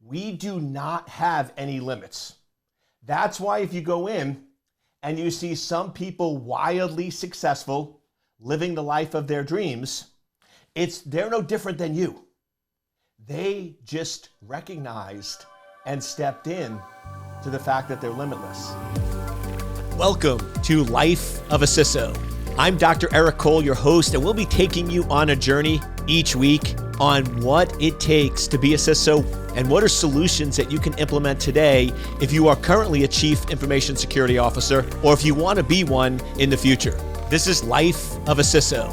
We do not have any limits. That's why if you go in and you see some people wildly successful, living the life of their dreams, they're no different than you. They just recognized and stepped in to the fact that they're limitless. Welcome to Life of a CISO. I'm Dr. Eric Cole, your host, and we'll be taking you on a journey each week on what it takes to be a CISO and what are solutions that you can implement today if you are currently a Chief Information Security Officer or if you want to be one in the future. This is Life of a CISO.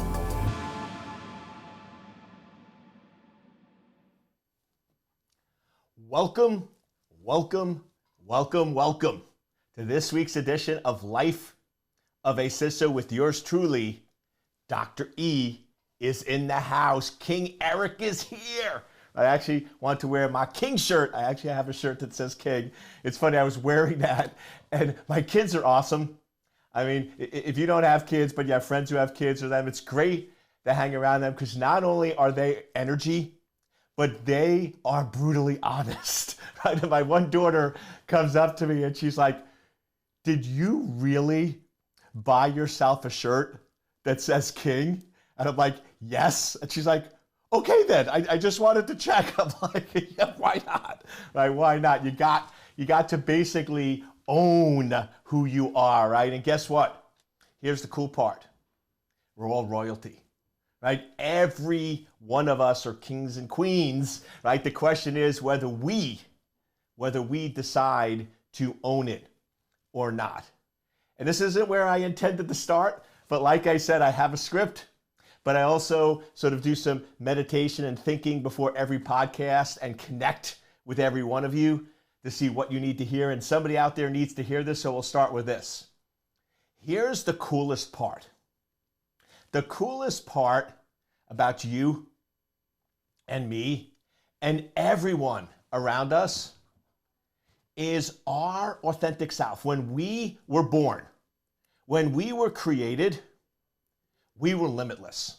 Welcome to this week's edition of Life of a CISO with yours truly. Dr. E is in the house. King Eric is here. I actually want to wear my King shirt. I actually have a shirt that says King. It's funny, I was wearing that, and my kids are awesome. I mean, if you don't have kids, but you have friends who have kids or them, it's great to hang around them because not only are they energy, but they are brutally honest. Right? And my one daughter comes up to me and she's like, "Did you really buy yourself a shirt that says King?" And I'm like, "Yes." And she's like, "Okay then, I just wanted to check." I'm like, "Yeah, why not?" Right? Why not? You got to basically own who you are, right? And guess what? Here's the cool part. We're all royalty, right? Every one of us are kings and queens, right? The question is whether we decide to own it or not. And this isn't where I intended to start, but like I said, I have a script. But I also sort of do some meditation and thinking before every podcast and connect with every one of you to see what you need to hear. And somebody out there needs to hear this, so we'll start with this. Here's the coolest part. The coolest part about you and me and everyone around us is our authentic self. When we were born, when we were created, we were limitless.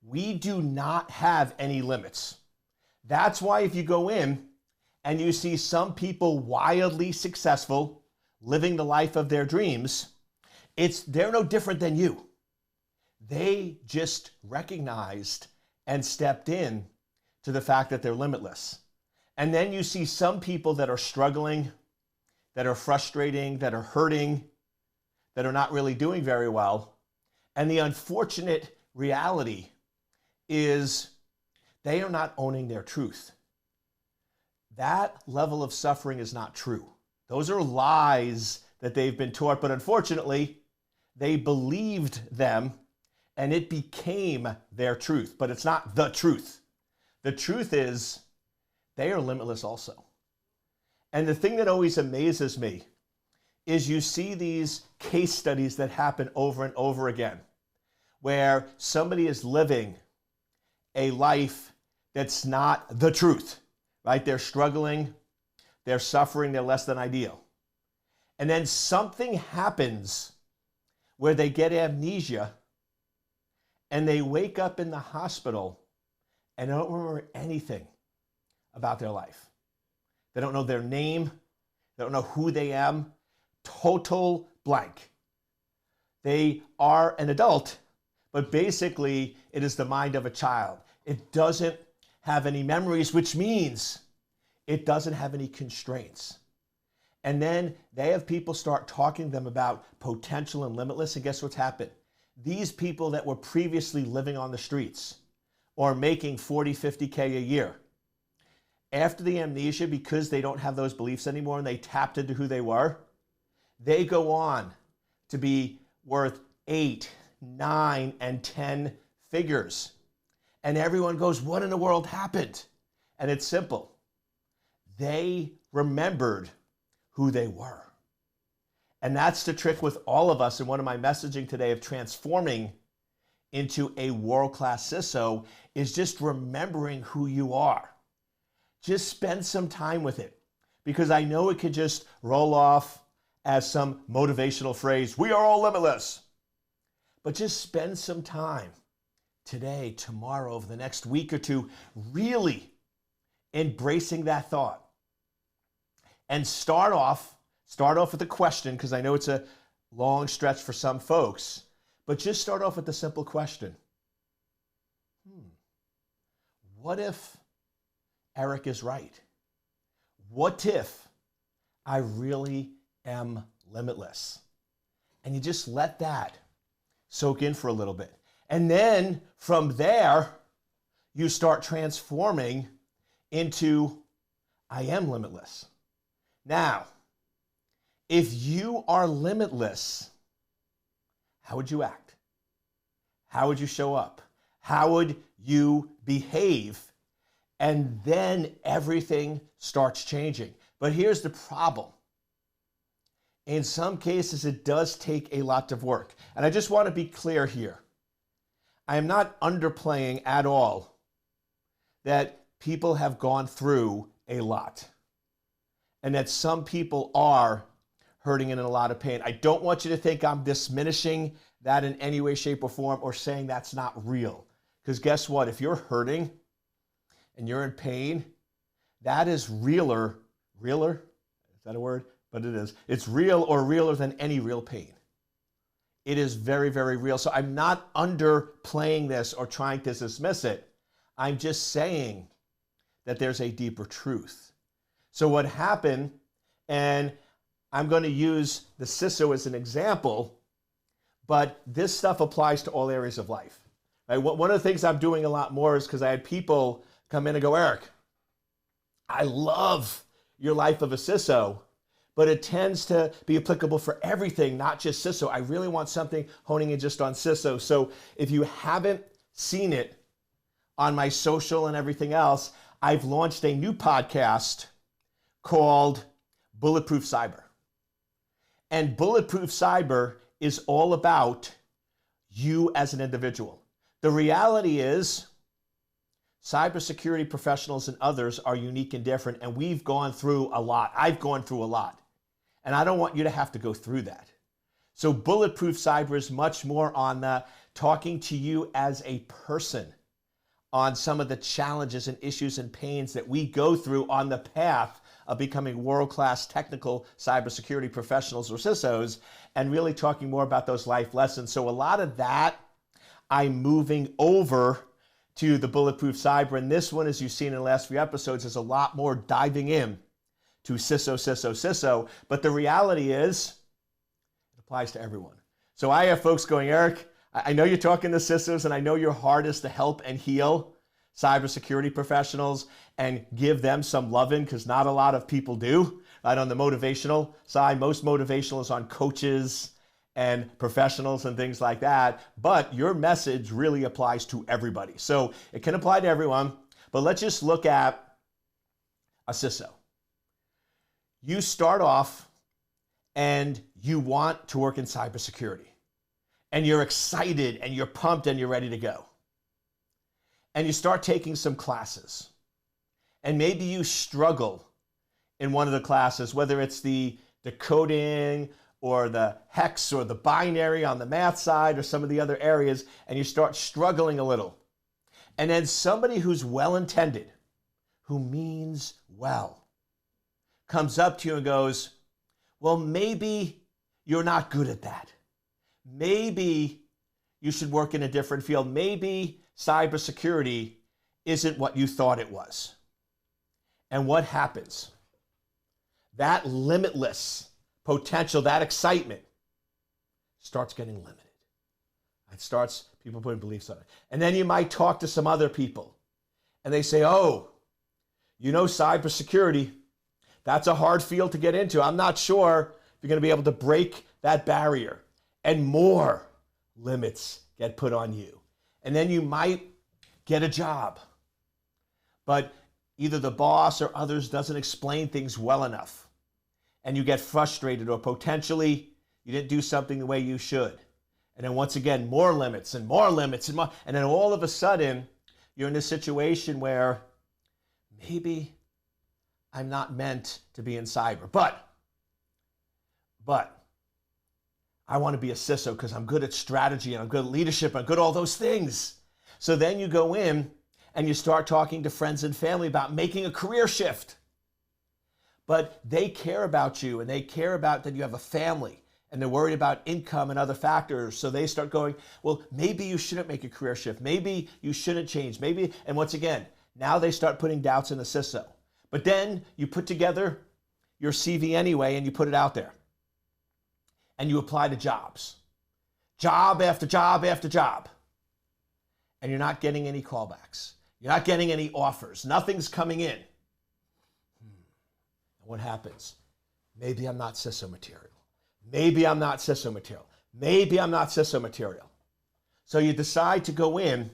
We do not have any limits. That's why if you go in and you see some people wildly successful, living the life of their dreams, they're no different than you. They just recognized and stepped in to the fact that they're limitless. And then you see some people that are struggling, that are frustrating, that are hurting, that are not really doing very well. And the unfortunate reality is they are not owning their truth. That level of suffering is not true. Those are lies that they've been taught, but unfortunately, they believed them and it became their truth, but it's not the truth. The truth is they are limitless also. And the thing that always amazes me is you see these case studies that happen over and over again, where somebody is living a life that's not the truth, right? They're struggling, they're suffering, they're less than ideal. And then something happens where they get amnesia and they wake up in the hospital and don't remember anything about their life. They don't know their name, they don't know who they are. Total blank. They are an adult, but basically it is the mind of a child. It doesn't have any memories, which means it doesn't have any constraints. And then they have people start talking to them about potential and limitless, and guess what's happened? These people that were previously living on the streets or making 40, 50K a year, after the amnesia, because they don't have those beliefs anymore and they tapped into who they were, they go on to be worth 8, 9, and 10 figures. And everyone goes, "What in the world happened?" And it's simple. They remembered who they were. And that's the trick with all of us. And one of my messaging today of transforming into a world-class CISO is just remembering who you are. Just spend some time with it, because I know it could just roll off as some motivational phrase, "We are all limitless." But just spend some time today, tomorrow, over the next week or two, really embracing that thought. And start off with a question, because I know it's a long stretch for some folks, but just start off with the simple question. What if Eric is right? What if I really am limitless? And you just let that soak in for a little bit. And then from there, you start transforming into I am limitless. Now, if you are limitless, how would you act? How would you show up? How would you behave? And then everything starts changing. But here's the problem. In some cases, it does take a lot of work. And I just want to be clear here. I am not underplaying at all that people have gone through a lot and that some people are hurting and in a lot of pain. I don't want you to think I'm diminishing that in any way, shape, or form, or saying that's not real. Because guess what? If you're hurting and you're in pain, that is realer, is that a word? But it is. It's real or realer than any real pain. It is very, very real. So I'm not underplaying this or trying to dismiss it. I'm just saying that there's a deeper truth. So what happened, and I'm going to use the CISO as an example, but this stuff applies to all areas of life. Right? One of the things I'm doing a lot more is because I had people come in and go, Eric, I love your life of a CISO, but it tends to be applicable for everything, not just CISO. I really want something honing in just on CISO. So if you haven't seen it on my social and everything else, I've launched a new podcast called Bulletproof Cyber. And Bulletproof Cyber is all about you as an individual. The reality is, cybersecurity professionals and others are unique and different, and we've gone through a lot. I've gone through a lot, and I don't want you to have to go through that. So Bulletproof Cyber is much more on the talking to you as a person on some of the challenges and issues and pains that we go through on the path of becoming world-class technical cybersecurity professionals or CISOs, and really talking more about those life lessons. So a lot of that I'm moving over to the Bulletproof Cyber, and this one, as you've seen in the last few episodes, is a lot more diving in to CISO, but the reality is it applies to everyone. So I have folks going, Eric, I know you're talking to CISOs, and I know your heart is to help and heal cybersecurity professionals and give them some loving, because not a lot of people do. Right, on the motivational side, most motivational is on coaches and professionals and things like that, but your message really applies to everybody. So it can apply to everyone, but let's just look at a CISO. You start off and you want to work in cybersecurity, and you're excited and you're pumped and you're ready to go. And you start taking some classes, and maybe you struggle in one of the classes, whether it's the coding or the hex or the binary on the math side or some of the other areas, and you start struggling a little. And then somebody who's well-intended, who means well, comes up to you and goes, well, maybe you're not good at that. Maybe you should work in a different field. Maybe cybersecurity isn't what you thought it was. And what happens? That limitless potential, that excitement starts getting limited. It starts, people putting beliefs on it. And then you might talk to some other people and they say, oh, you know, cybersecurity, that's a hard field to get into. I'm not sure if you're going to be able to break that barrier. And more limits get put on you. And then you might get a job, but either the boss or others doesn't explain things well enough, and you get frustrated, or potentially you didn't do something the way you should. And then once again, more limits and more limits and more, and then all of a sudden you're in a situation where maybe I'm not meant to be in cyber, but I want to be a CISO because I'm good at strategy and I'm good at leadership and I'm good at all those things. So then you go in and you start talking to friends and family about making a career shift. But they care about you, and they care about that you have a family, and they're worried about income and other factors. So they start going, well, maybe you shouldn't make a career shift. Maybe you shouldn't change. Maybe, and once again, now they start putting doubts in the CISO. But then you put together your CV anyway, and you put it out there. And you apply to jobs. Job after job after job. And you're not getting any callbacks. You're not getting any offers. Nothing's coming in. What happens? Maybe I'm not CISO material. Maybe I'm not CISO material. Maybe I'm not CISO material. So you decide to go in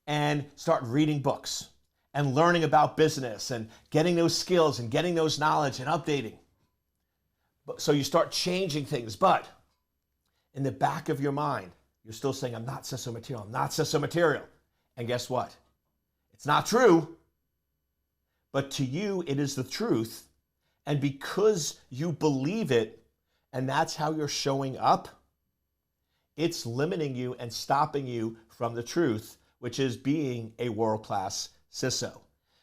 and start reading books and learning about business and getting those skills and getting those knowledge and updating. So you start changing things, but in the back of your mind, you're still saying, I'm not CISO material. I'm not CISO material. And guess what? It's not true, but to you, it is the truth. And because you believe it, and that's how you're showing up, it's limiting you and stopping you from the truth, which is being a world-class CISO.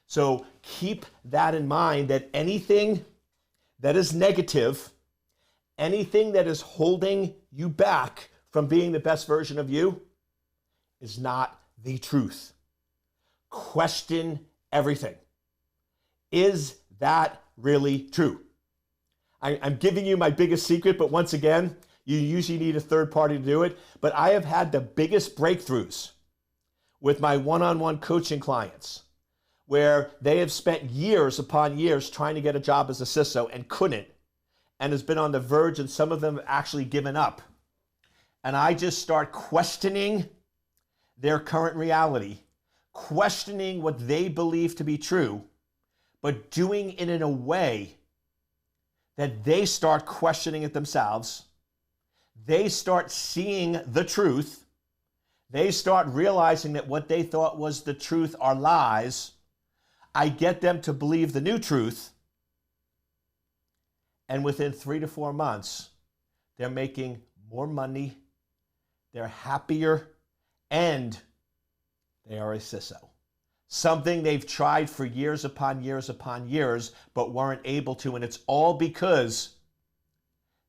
So keep that in mind, that anything that is negative, anything that is holding you back from being the best version of you is not the truth. Question everything. Is that really true? I'm giving you my biggest secret, but once again, you usually need a third party to do it. But I have had the biggest breakthroughs with my one-on-one coaching clients, where they have spent years upon years trying to get a job as a CISO and couldn't, and has been on the verge, and some of them have actually given up. And I just start questioning their current reality, questioning what they believe to be true, but doing it in a way that they start questioning it themselves. They start seeing the truth. They start realizing that what they thought was the truth are lies. I get them to believe the new truth. And within 3 to 4 months, they're making more money, they're happier, and they are a CISO. Something they've tried for years upon years upon years, but weren't able to, and it's all because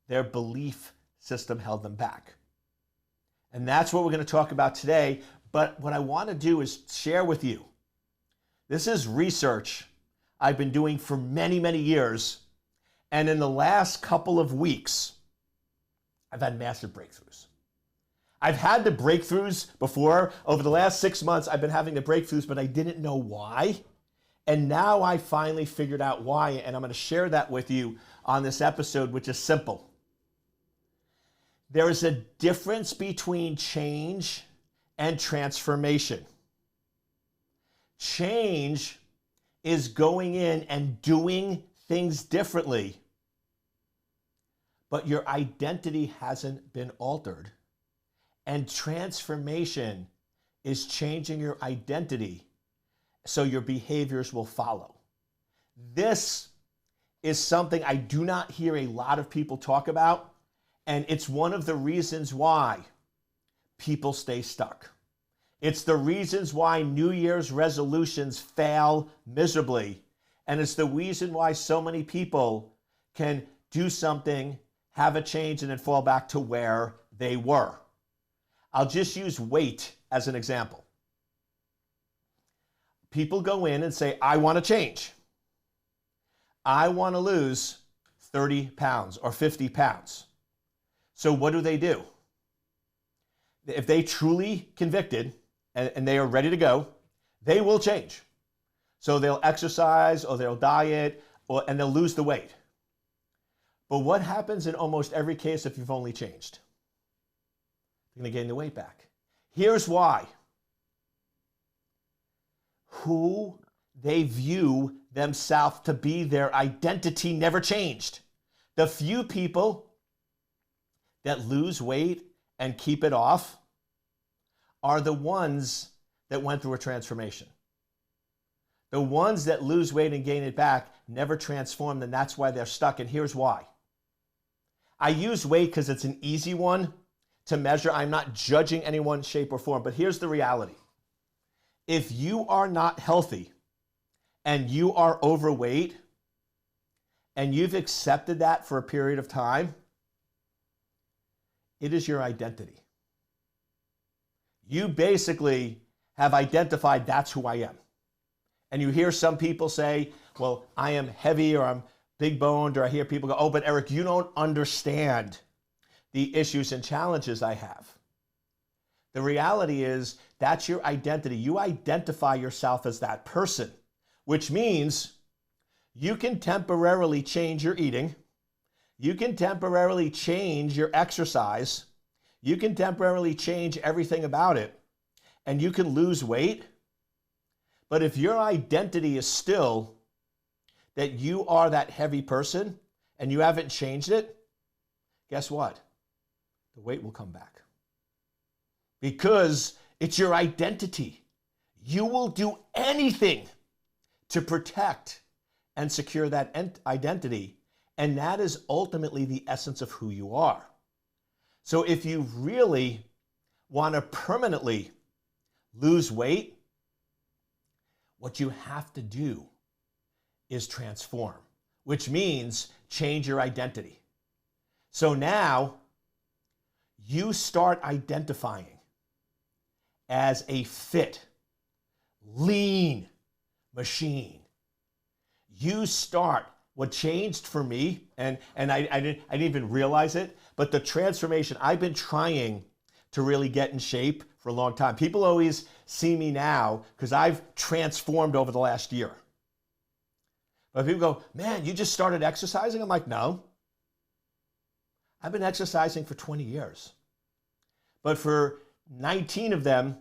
their belief system held them back. And that's what we're going to talk about today. But what I want to do is share with you. This is research I've been doing for many, many years. And in the last couple of weeks, I've had massive breakthroughs. I've had the breakthroughs before. Over the last 6 months, I've been having the breakthroughs, but I didn't know why. And now I finally figured out why, and I'm going to share that with you on this episode, which is simple. There is a difference between change and transformation. Change is going in and doing things differently, but your identity hasn't been altered. And transformation is changing your identity so your behaviors will follow. This is something I do not hear a lot of people talk about, and it's one of the reasons why people stay stuck. It's the reasons why New Year's resolutions fail miserably, and it's the reason why so many people can do something, have a change, and then fall back to where they were. I'll just use weight as an example. People go in and say, I want to change. I want to lose 30 pounds or 50 pounds. So what do? If they truly convicted and they are ready to go, they will change. So they'll exercise or they'll diet and they'll lose the weight. But what happens in almost every case if you've only changed? You're going to gain the weight back. Here's why. Who they view themselves to be, their identity never changed. The few people that lose weight and keep it off are the ones that went through a transformation. The ones that lose weight and gain it back never transformed, and that's why they're stuck. And here's why. I use weight because it's an easy one to measure. I'm not judging anyone's shape or form, but here's the reality. If you are not healthy and you are overweight and you've accepted that for a period of time, it is your identity. You basically have identified that's who I am. And you hear some people say, well, I am heavy or I'm big boned, or I hear people go, oh, but Eric, you don't understand the issues and challenges I have. The reality is that's your identity. You identify yourself as that person, which means you can temporarily change your eating. You can temporarily change your exercise. You can temporarily change everything about it, and you can lose weight. But if your identity is still that you are that heavy person and you haven't changed it, guess what? The weight will come back. Because it's your identity. You will do anything to protect and secure that identity. And that is ultimately the essence of who you are. So if you really want to permanently lose weight, what you have to do is transform, which means change your identity. So now you start identifying as a fit, lean machine. You start, what changed for me, and I didn't even realize it, but the transformation, I've been trying to really get in shape for a long time. People always see me now because I've transformed over the last year. But people go, man, you just started exercising? I'm like, no. I've been exercising for 20 years. But for 19 of them,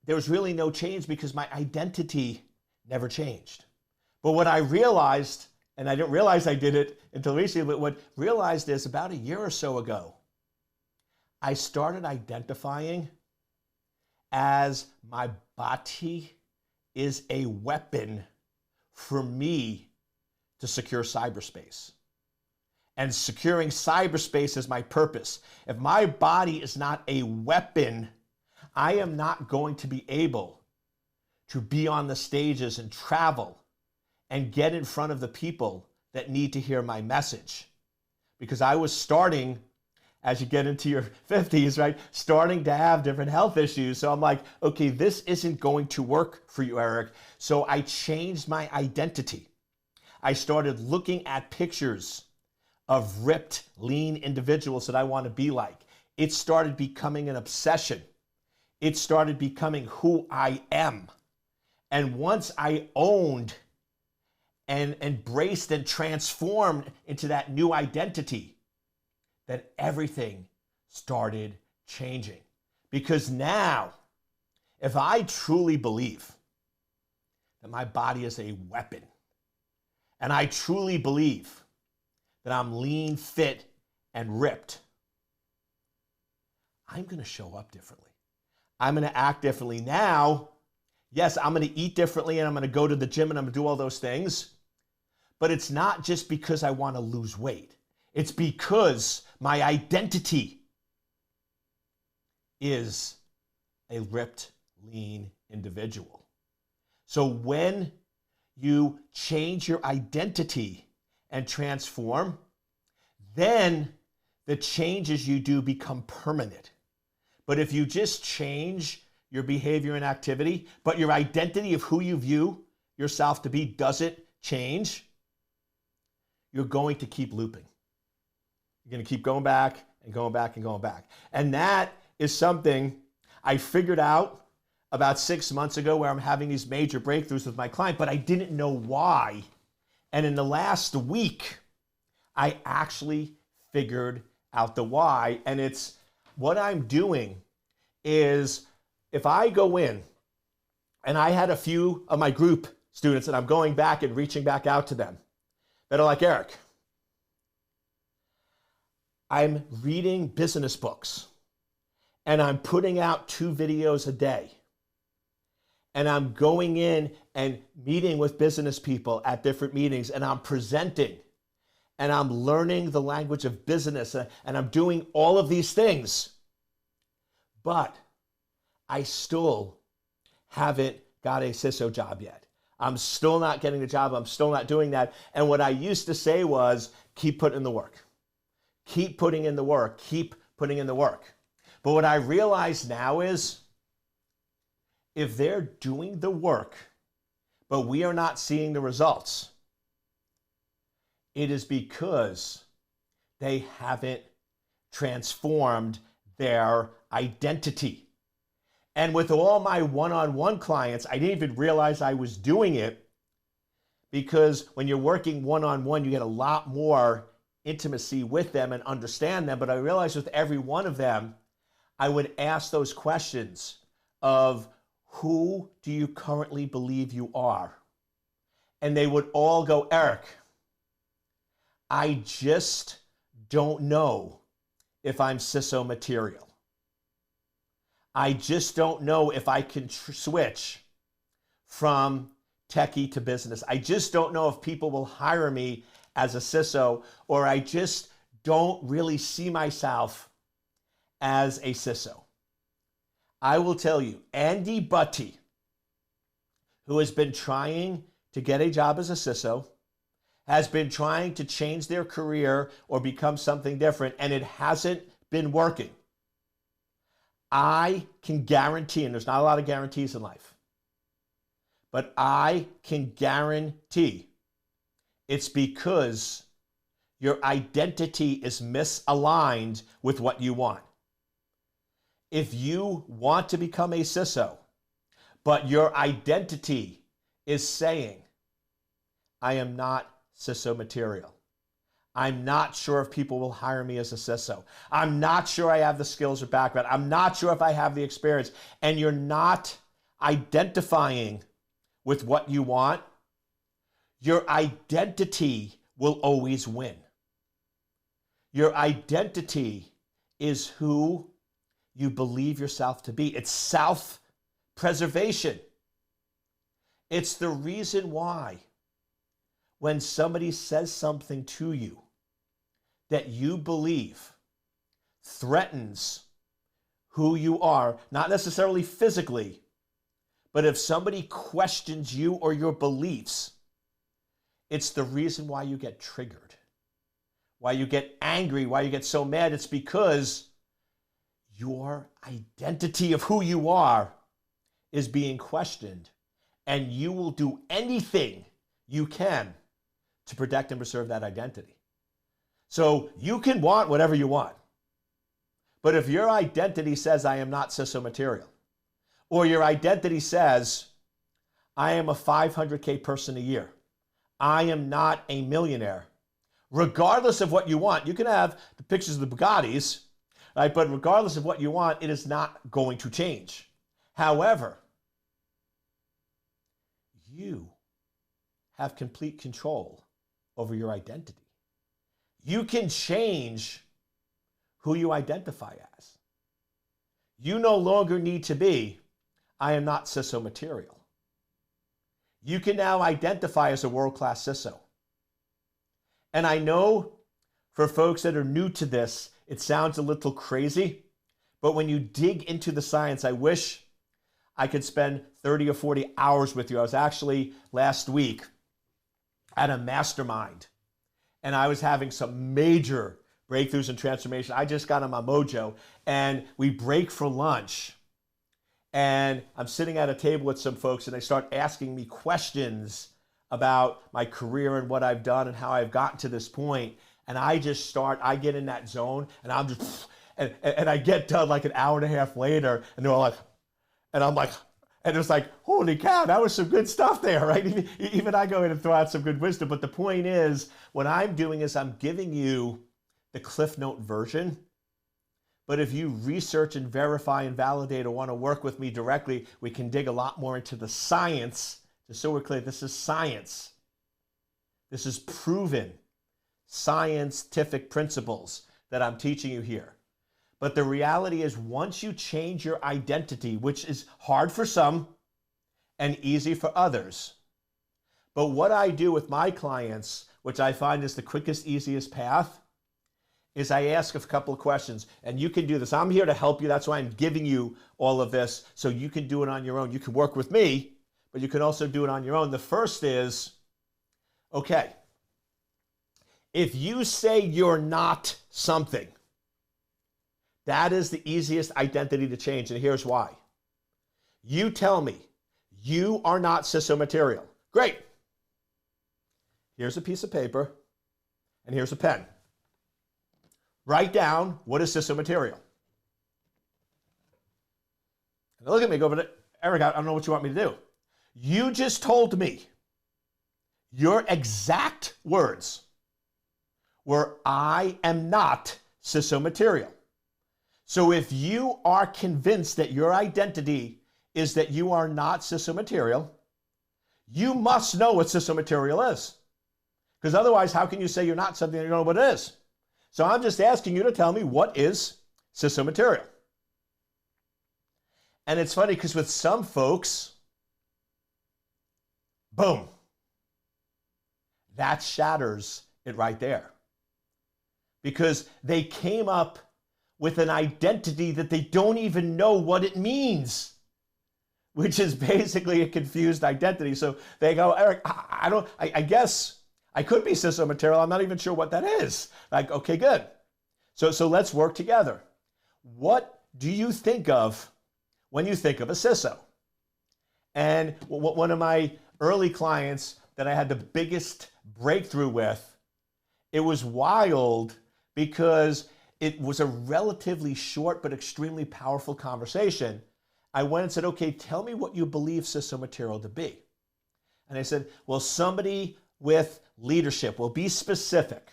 there was really no change because my identity never changed. But what I realized, and I didn't realize I did it until recently, but what I realized is about a year or so ago, I started identifying as my body is a weapon for me to secure cyberspace. And securing cyberspace is my purpose. If my body is not a weapon, I am not going to be able to be on the stages and travel and get in front of the people that need to hear my message. Because I was starting, as you get into your 50s, right, starting to have different health issues. So I'm like, okay, this isn't going to work for you, Eric. So I changed my identity. I started looking at pictures of ripped, lean individuals that I want to be like. It started becoming an obsession. It started becoming who I am. And once I owned and embraced and transformed into that new identity, then everything started changing. Because now, if I truly believe that my body is a weapon, and I truly believe that I'm lean, fit, and ripped, I'm going to show up differently. I'm going to act differently. Now, yes, I'm going to eat differently, and I'm going to go to the gym, and I'm going to do all those things. But it's not just because I want to lose weight. It's because my identity is a ripped, lean individual. So when you change your identity and transform, then the changes you do become permanent. But if you just change your behavior and activity, but your identity of who you view yourself to be doesn't change, you're going to keep looping. You're going to keep going back and going back and going back. And that is something I figured out about 6 months ago, where I'm having these major breakthroughs with my client, but I didn't know why. And in the last week, I actually figured out the why. And it's what I'm doing is, if I go in, and I had a few of my group students, and I'm going back and reaching back out to them, that are like, Eric, I'm reading business books, and I'm putting out 2 videos a day, and I'm going in and meeting with business people at different meetings, and I'm presenting, and I'm learning the language of business, and I'm doing all of these things. But I still haven't got a CISO job yet. I'm still not getting the job. I'm still not doing that. And what I used to say was, keep putting in the work. Keep putting in the work. Keep putting in the work. But what I realize now is, if they're doing the work, but we are not seeing the results, it is because they haven't transformed their identity. And with all my one-on-one clients, I didn't even realize I was doing it, because when you're working one-on-one, you get a lot more intimacy with them and understand them. But I realized with every one of them, I would ask those questions of, who do you currently believe you are? And they would all go, Eric, I just don't know if I'm CISO material. I just don't know if I can switch from techie to business. I just don't know if people will hire me as a CISO, or I just don't really see myself as a CISO. I will tell you, Andy Butty, who has been trying to get a job as a CISO, has been trying to change their career or become something different, and it hasn't been working. I can guarantee, and there's not a lot of guarantees in life, but I can guarantee it's because your identity is misaligned with what you want. If you want to become a CISO, but your identity is saying, I am not CISO material. I'm not sure if people will hire me as a CISO. I'm not sure I have the skills or background. I'm not sure if I have the experience. And you're not identifying with what you want, your identity will always win. Your identity is who you believe yourself to be. It's self-preservation. It's the reason why when somebody says something to you that you believe threatens who you are, not necessarily physically, but if somebody questions you or your beliefs, it's the reason why you get triggered, why you get angry, why you get so mad. It's because your identity of who you are is being questioned, and you will do anything you can to protect and preserve that identity. So you can want whatever you want, but if your identity says, I am not CISO material, or your identity says, I am a 500K person a year, I am not a millionaire, regardless of what you want, you can have the pictures of the Bugattis, right? But regardless of what you want, it is not going to change. However, you have complete control over your identity. You can change who you identify as. You no longer need to be, I am not CISO material. You can now identify as a world-class CISO. And I know for folks that are new to this, it sounds a little crazy, but when you dig into the science, I wish I could spend 30 or 40 hours with you. I was actually last week at a mastermind, and I was having some major breakthroughs and transformation. I just got on my mojo, and we break for lunch, and I'm sitting at a table with some folks, and they start asking me questions about my career and what I've done and how I've gotten to this point. And I get in that zone, and I'm just, and I get done like an hour and a half later, and they're all like, and I'm like, and it's like, holy cow, that was some good stuff there, right? Even I go in and throw out some good wisdom. But the point is, what I'm doing is I'm giving you the Cliff Note version. But if you research and verify and validate or want to work with me directly, we can dig a lot more into the science. Just so we're clear, this is science. This is proven scientific principles that I'm teaching you here. But the reality is, once you change your identity, which is hard for some and easy for others, but what I do with my clients, which I find is the quickest, easiest path, is I ask a couple of questions, and you can do this. I'm here to help you. That's why I'm giving you all of this, so you can do it on your own. You can work with me, but you can also do it on your own. The first is, okay, if you say you're not something, that is the easiest identity to change, and here's why. You tell me you are not CISO material. Great. Here's a piece of paper, and here's a pen. Write down what is CISO material. And look at me, go, but Eric, I don't know what you want me to do. You just told me your exact words were, I am not CISO material. So if you are convinced that your identity is that you are not CISO material, you must know what CISO material is. Because otherwise, how can you say you're not something that you don't know what it is? So I'm just asking you to tell me, what is CISO material? And it's funny because with some folks, boom, that shatters it right there. Because they came up with an identity that they don't even know what it means, which is basically a confused identity. So they go, Eric, I guess I could be CISO material. I'm not even sure what that is. Like, okay, good. So let's work together. What do you think of when you think of a CISO? And one of my early clients that I had the biggest breakthrough with, it was wild because it was a relatively short but extremely powerful conversation. I went and said, okay, tell me what you believe CISO material to be. And I said, well, somebody with leadership. Well, be specific.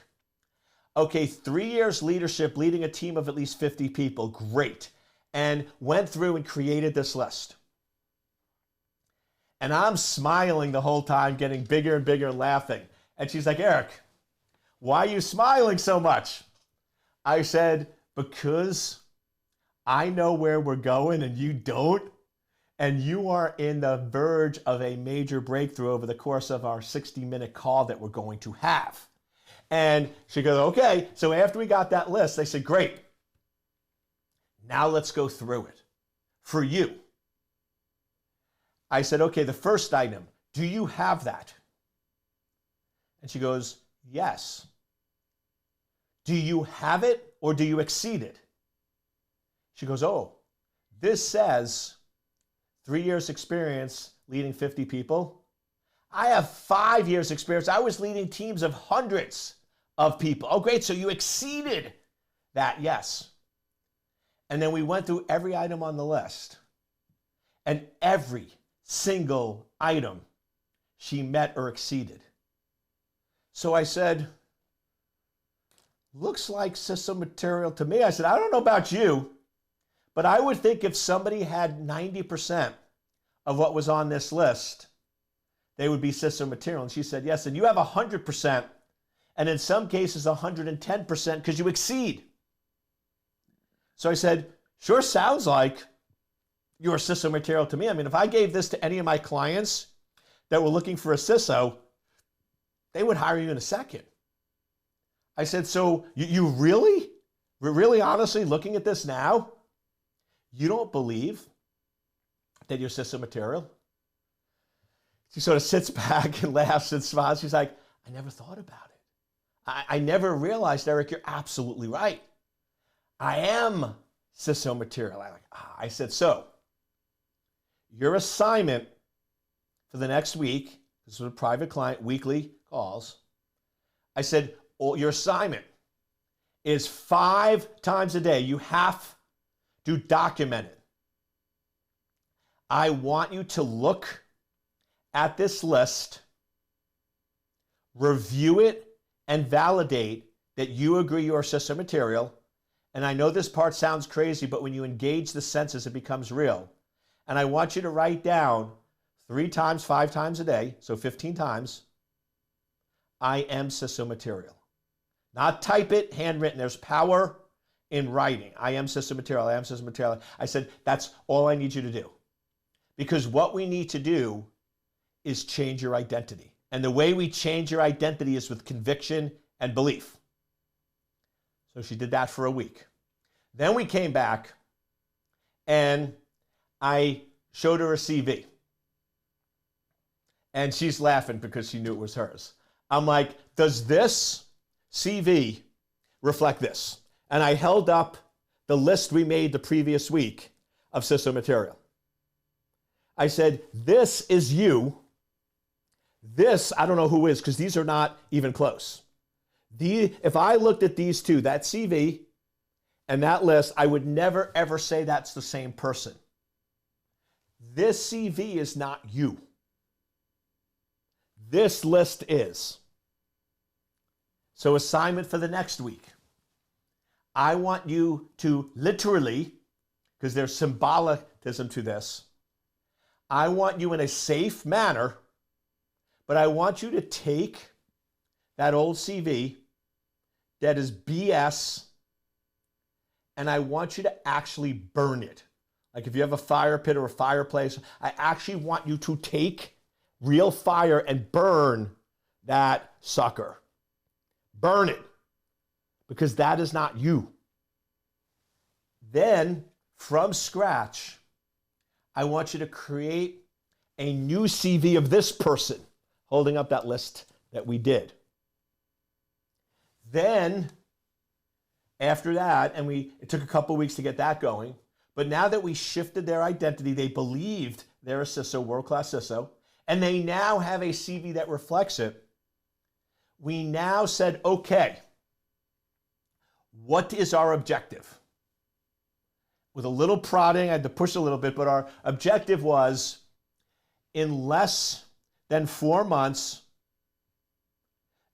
Okay, 3 years leadership, leading a team of at least 50 people. Great. And went through and created this list. And I'm smiling the whole time, getting bigger and bigger, laughing. And she's like, Eric, why are you smiling so much? I said, because I know where we're going and you don't. And you are in the verge of a major breakthrough over the course of our 60-minute call that we're going to have. And she goes, okay. So after we got that list, they said, great. Now let's go through it for you. I said, okay, the first item, do you have that? And she goes, yes. Do you have it or do you exceed it? She goes, oh, this says 3 years experience leading 50 people. I have 5 years experience. I was leading teams of hundreds of people. Oh, great. So you exceeded that. Yes. And then we went through every item on the list, and every single item she met or exceeded. So I said, looks like CISO material to me. I said, I don't know about you, but I would think if somebody had 90% of what was on this list, they would be CISO material. And she said, yes. And you have 100%, and in some cases 110% because you exceed. So I said, sure sounds like you're CISO material to me. I mean, if I gave this to any of my clients that were looking for a CISO, they would hire you in a second. I said, so you really honestly looking at this now, you don't believe that you're CISO material? She sort of sits back and laughs and smiles. She's like, I never thought about it. I never realized, Eric, you're absolutely right. I am CISO material. I said, so your assignment for the next week, this was a private client, weekly calls. I said, your assignment is 5 times a day. You have to document it. I want you to look at this list, review it, and validate that you agree you are CISO material. And I know this part sounds crazy, but when you engage the senses, it becomes real. And I want you to write down 3 times, 5 times a day, so 15 times, I am CISO material. Not type it, handwritten. There's power in writing. I am CISO material. I am CISO material. I said, that's all I need you to do. Because what we need to do is change your identity. And the way we change your identity is with conviction and belief. So she did that for a week. Then we came back and I showed her a CV. And she's laughing because she knew it was hers. I'm like, does this CV reflect this? And I held up the list we made the previous week of CISO material. I said, this is you. This, I don't know who is, because these are not even close. If I looked at these two, that CV and that list, I would never ever say that's the same person. This CV is not you. This list is. So assignment for the next week. I want you to literally, because there's symbolicism to this, I want you in a safe manner, but I want you to take that old CV that is BS, and I want you to actually burn it. Like if you have a fire pit or a fireplace, I actually want you to take real fire and burn that sucker. Burn it, because that is not you. Then, from scratch, I want you to create a new CV of this person, holding up that list that we did. Then, after that, and it took a couple weeks to get that going, but now that we shifted their identity, they believed they're a CISO, world-class CISO, and they now have a CV that reflects it. We now said, okay, what is our objective? With a little prodding, I had to push a little bit, but our objective was, in less than 4 months,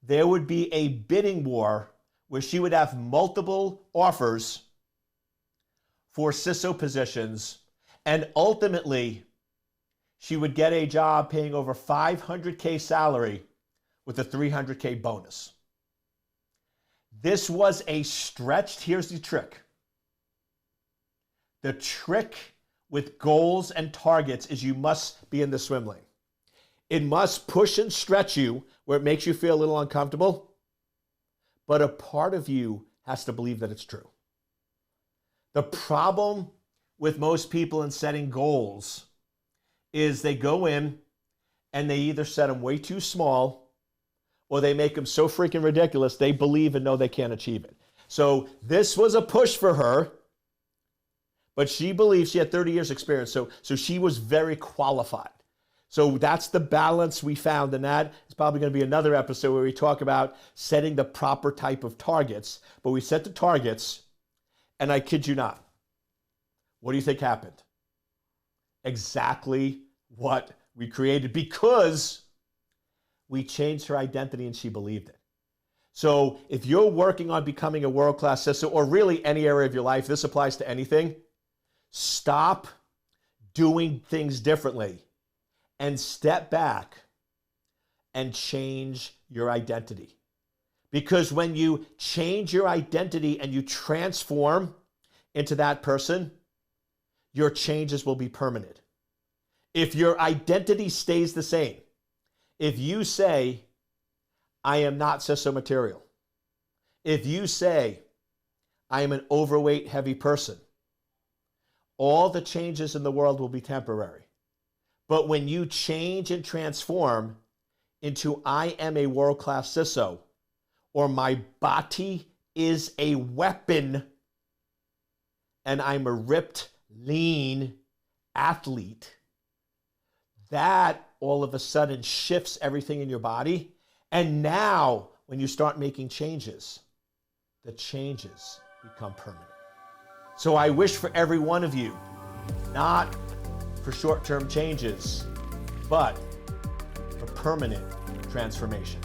there would be a bidding war where she would have multiple offers for CISO positions, and ultimately, she would get a job paying over $500K salary with a $300K bonus. This was a stretched, here's the trick. The trick with goals and targets is you must be in the swim lane. It must push and stretch you where it makes you feel a little uncomfortable, but a part of you has to believe that it's true. The problem with most people in setting goals is they go in and they either set them way too small or they make them so freaking ridiculous they believe and know they can't achieve it. So this was a push for her, but she believed she had 30 years experience, so she was very qualified. So that's the balance we found, and that is probably going to be another episode where we talk about setting the proper type of targets. But we set the targets, and I kid you not, what do you think happened? Exactly what we created, because we changed her identity and she believed it. So if you're working on becoming a world-class CISO, or really any area of your life, this applies to anything, stop doing things differently and step back and change your identity. Because when you change your identity and you transform into that person, your changes will be permanent. If your identity stays the same, if you say, I am not CISO material, if you say, I am an overweight, heavy person, all the changes in the world will be temporary. But when you change and transform into I am a world-class CISO, or my body is a weapon, and I'm a ripped, lean athlete, that all of a sudden shifts everything in your body. And now, when you start making changes, the changes become permanent. So I wish for every one of you, not for short-term changes, but for permanent transformation.